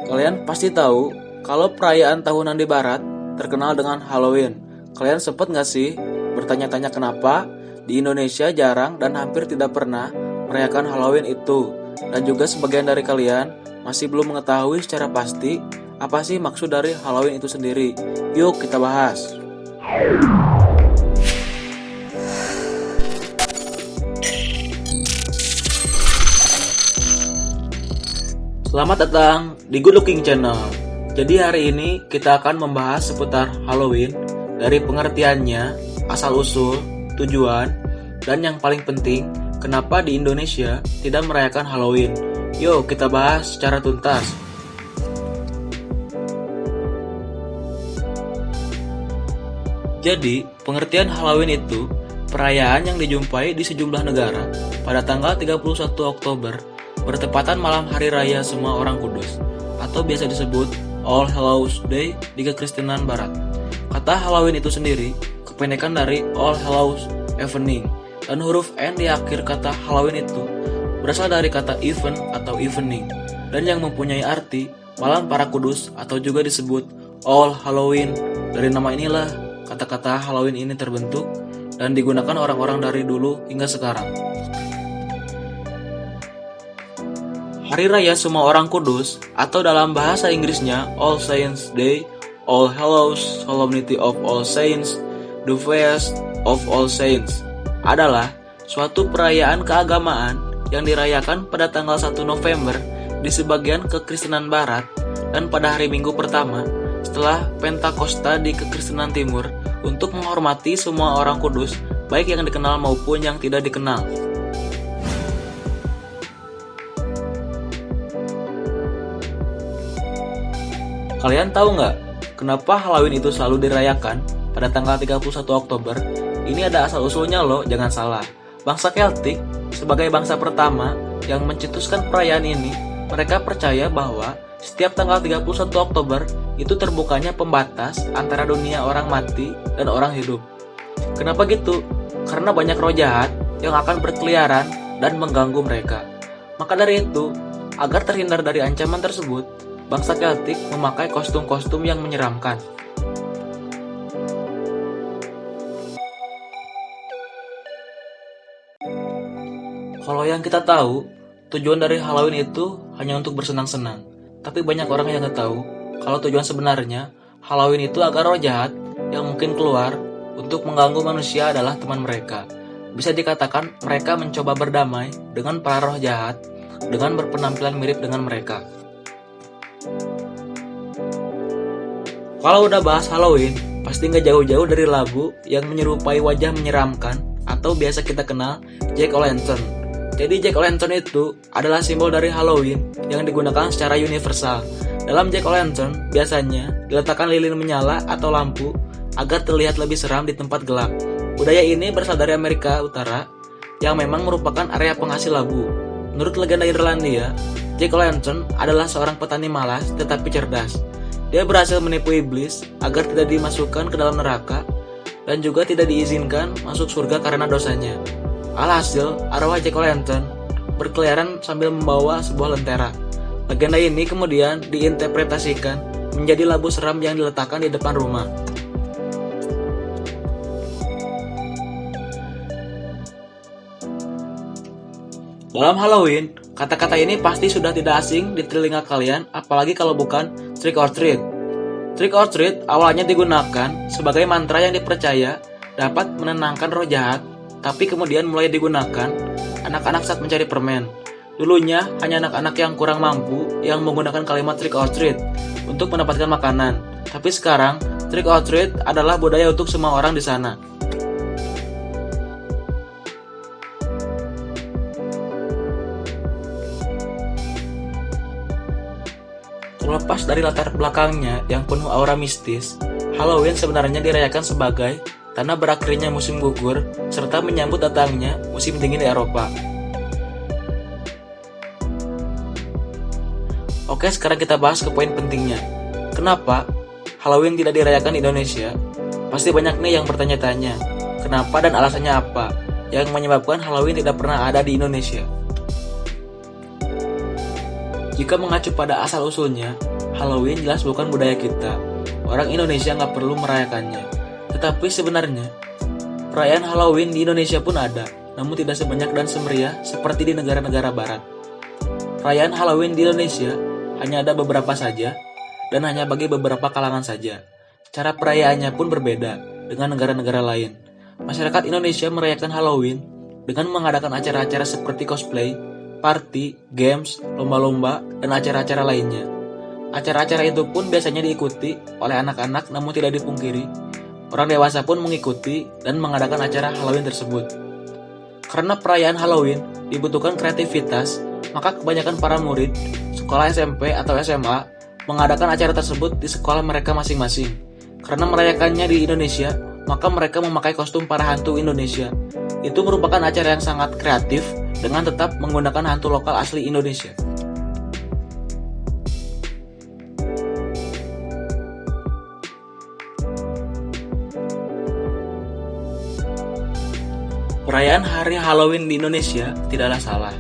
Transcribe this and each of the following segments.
Kalian pasti tahu kalau perayaan tahunan di Barat terkenal dengan Halloween. Kalian sempat nggak sih bertanya-tanya kenapa di Indonesia jarang dan hampir tidak pernah merayakan Halloween itu? Dan juga sebagian dari kalian masih belum mengetahui secara pasti apa sih maksud dari Halloween itu sendiri. Yuk kita bahas. Selamat datang di Good Looking Channel. Jadi hari ini kita akan membahas seputar Halloween dari pengertiannya, asal-usul, tujuan, dan yang paling penting, kenapa di Indonesia tidak merayakan Halloween. Yuk kita bahas secara tuntas. Jadi, pengertian Halloween itu perayaan yang dijumpai di sejumlah negara pada tanggal 31 Oktober bertepatan malam hari raya semua orang kudus atau biasa disebut All Hallows Day di kekristenan barat. Kata Halloween itu sendiri kependekan dari All Hallows Evening, dan huruf N di akhir kata Halloween itu berasal dari kata even atau evening, dan yang mempunyai arti malam para kudus atau juga disebut All Halloween. Dari nama inilah kata-kata Halloween ini terbentuk dan digunakan orang-orang dari dulu hingga sekarang. Hari Raya Semua Orang Kudus atau dalam bahasa Inggrisnya All Saints Day, All Hallows, Solemnity of All Saints, The Feast of All Saints adalah suatu perayaan keagamaan yang dirayakan pada tanggal 1 November di sebagian kekristenan barat dan pada hari Minggu pertama setelah Pentakosta di kekristenan timur untuk menghormati semua orang kudus baik yang dikenal maupun yang tidak dikenal. Kalian tahu nggak kenapa Halloween itu selalu dirayakan pada tanggal 31 Oktober? Ini ada asal-usulnya loh, jangan salah. Bangsa Keltik sebagai bangsa pertama yang mencetuskan perayaan ini, mereka percaya bahwa setiap tanggal 31 Oktober itu terbukanya pembatas antara dunia orang mati dan orang hidup. Kenapa gitu? Karena banyak roh jahat yang akan berkeliaran dan mengganggu mereka. Maka dari itu, agar terhindar dari ancaman tersebut, bangsa Keltik memakai kostum-kostum yang menyeramkan. Kalau yang kita tahu, tujuan dari Halloween itu hanya untuk bersenang-senang. Tapi banyak orang yang nggak tahu kalau tujuan sebenarnya Halloween itu agar roh jahat yang mungkin keluar untuk mengganggu manusia adalah teman mereka. Bisa dikatakan mereka mencoba berdamai dengan para roh jahat dengan berpenampilan mirip dengan mereka. Kalau udah bahas Halloween, pasti nggak jauh-jauh dari lagu yang menyerupai wajah menyeramkan atau biasa kita kenal Jack-O-Lantern. Jadi Jack-O-Lantern itu adalah simbol dari Halloween yang digunakan secara universal. Dalam Jack-O-Lantern biasanya diletakkan lilin menyala atau lampu agar terlihat lebih seram di tempat gelap. Budaya ini berasal dari Amerika Utara yang memang merupakan area penghasil labu. Menurut legenda Irlandia, Jack-O-Lantern adalah seorang petani malas tetapi cerdas. Dia berhasil menipu iblis agar tidak dimasukkan ke dalam neraka dan juga tidak diizinkan masuk surga karena dosanya. Alhasil, arwah Jack-O-Lantern berkeliaran sambil membawa sebuah lentera. Legenda ini kemudian diinterpretasikan menjadi labu seram yang diletakkan di depan rumah. Dalam Halloween, kata-kata ini pasti sudah tidak asing di telinga kalian, apalagi kalau bukan trick or treat. Trick or treat awalnya digunakan sebagai mantra yang dipercaya dapat menenangkan roh jahat, tapi kemudian mulai digunakan anak-anak saat mencari permen. Dulunya hanya anak-anak yang kurang mampu yang menggunakan kalimat trick or treat untuk mendapatkan makanan, tapi sekarang trick or treat adalah budaya untuk semua orang di sana. Terlepas dari latar belakangnya yang penuh aura mistis, Halloween sebenarnya dirayakan sebagai tanda berakhirnya musim gugur serta menyambut datangnya musim dingin di Eropa. Oke, sekarang kita bahas ke poin pentingnya. Kenapa Halloween tidak dirayakan di Indonesia? Pasti banyak nih yang bertanya-tanya, kenapa dan alasannya apa yang menyebabkan Halloween tidak pernah ada di Indonesia? Jika mengacu pada asal-usulnya, Halloween jelas bukan budaya kita. Orang Indonesia nggak perlu merayakannya. Tetapi sebenarnya, perayaan Halloween di Indonesia pun ada, namun tidak sebanyak dan semeriah seperti di negara-negara barat. Perayaan Halloween di Indonesia hanya ada beberapa saja, dan hanya bagi beberapa kalangan saja. Cara perayaannya pun berbeda dengan negara-negara lain. Masyarakat Indonesia merayakan Halloween dengan mengadakan acara-acara seperti cosplay, party, games, lomba-lomba, dan acara-acara lainnya. Acara-acara itu pun biasanya diikuti oleh anak-anak, namun tidak dipungkiri, orang dewasa pun mengikuti dan mengadakan acara Halloween tersebut. Karena perayaan Halloween dibutuhkan kreativitas, maka kebanyakan para murid sekolah SMP atau SMA mengadakan acara tersebut di sekolah mereka masing-masing. Karena merayakannya di Indonesia, maka mereka memakai kostum para hantu Indonesia. Itu merupakan acara yang sangat kreatif dengan tetap menggunakan hantu lokal asli Indonesia. Perayaan hari Halloween di Indonesia tidaklah salah,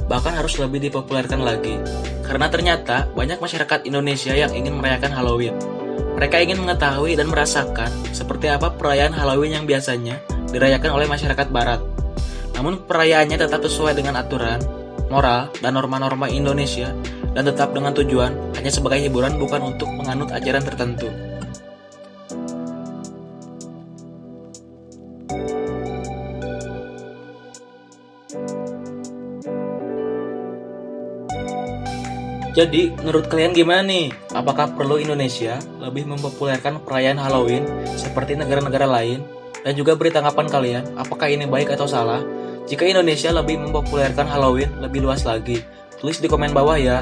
bahkan harus lebih dipopulerkan lagi, karena ternyata banyak masyarakat Indonesia yang ingin merayakan Halloween. Mereka ingin mengetahui dan merasakan seperti apa perayaan Halloween yang biasanya dirayakan oleh masyarakat barat. Namun perayaannya tetap sesuai dengan aturan, moral, dan norma-norma Indonesia, dan tetap dengan tujuan hanya sebagai hiburan, bukan untuk menganut ajaran tertentu. Jadi, menurut kalian gimana nih? Apakah perlu Indonesia lebih mempopulerkan perayaan Halloween seperti negara-negara lain? Dan juga beri tanggapan kalian, apakah ini baik atau salah? Jika Indonesia lebih mempopulerkan Halloween lebih luas lagi, tulis di komen bawah ya.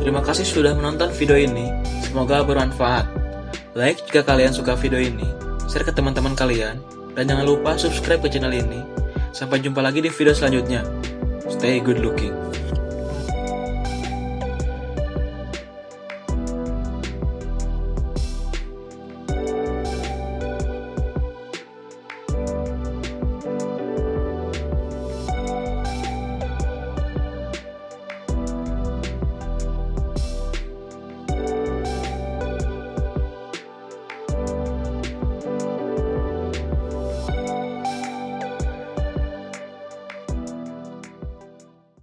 Terima kasih sudah menonton video ini, semoga bermanfaat. Like jika kalian suka video ini, share ke teman-teman kalian, dan jangan lupa subscribe ke channel ini. Sampai jumpa lagi di video selanjutnya. Stay good looking.